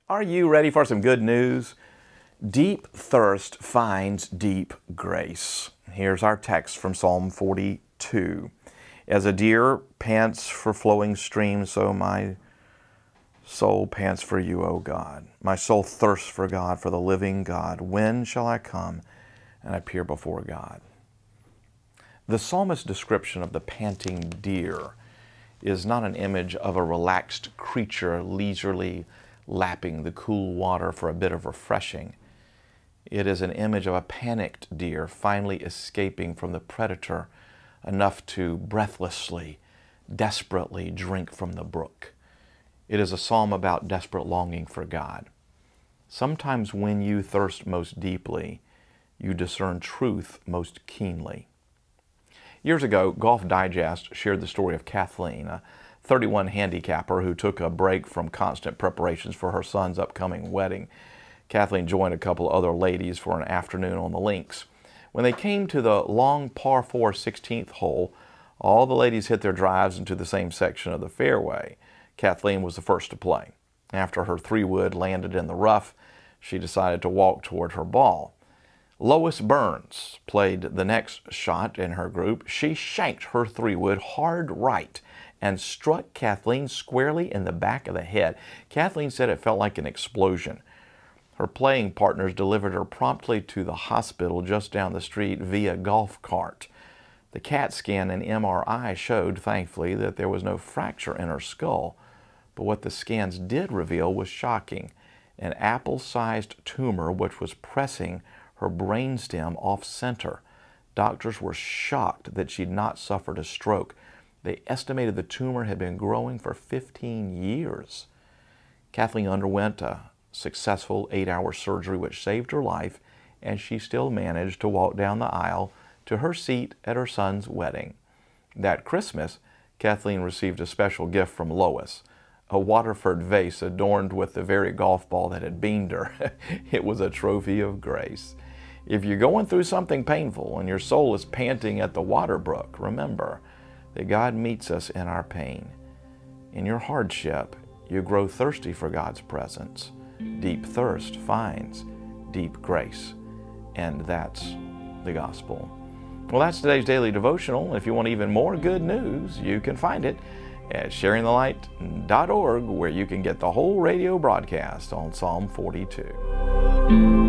Are you ready for some good news? Deep thirst finds deep grace. Here's our text from Psalm 42. As a deer pants for flowing streams, so my soul pants for you, O God. My soul thirsts for God, for the living God. When shall I come and appear before God? The psalmist's description of the panting deer is not an image of a relaxed creature leisurely lapping the cool water for a bit of refreshing. It is an image of a panicked deer finally escaping from the predator enough to breathlessly, desperately drink from the brook. It is a psalm about desperate longing for God. Sometimes when you thirst most deeply, you discern truth most keenly. Years ago, Golf Digest shared the story of Kathleen, a 31 handicapper who took a break from constant preparations for her son's upcoming wedding. Kathleen joined a couple other ladies for an afternoon on the links. When they came to the long par 4 16th hole, all the ladies hit their drives into the same section of the fairway. Kathleen was the first to play. After her 3-wood landed in the rough, she decided to walk toward her ball. Lois Burns played the next shot in her group. She shanked her 3-wood hard right and struck Kathleen squarely in the back of the head. Kathleen said it felt like an explosion. Her playing partners delivered her promptly to the hospital just down the street via golf cart. The CAT scan and MRI showed, thankfully, that there was no fracture in her skull. But what the scans did reveal was shocking. An apple-sized tumor which was pressing her brainstem off-center. Doctors were shocked that she'd not suffered a stroke. They estimated the tumor had been growing for 15 years. Kathleen underwent a successful 8-hour surgery which saved her life, and she still managed to walk down the aisle to her seat at her son's wedding. That Christmas, Kathleen received a special gift from Lois, a Waterford vase adorned with the very golf ball that had beamed her. It was a trophy of grace. If you're going through something painful and your soul is panting at the water brook, remember that God meets us in our pain. In your hardship, you grow thirsty for God's presence. Deep thirst finds deep grace. And that's the gospel. Well, that's today's daily devotional. If you want even more good news, you can find it at sharingthelight.org, where you can get the whole radio broadcast on Psalm 42.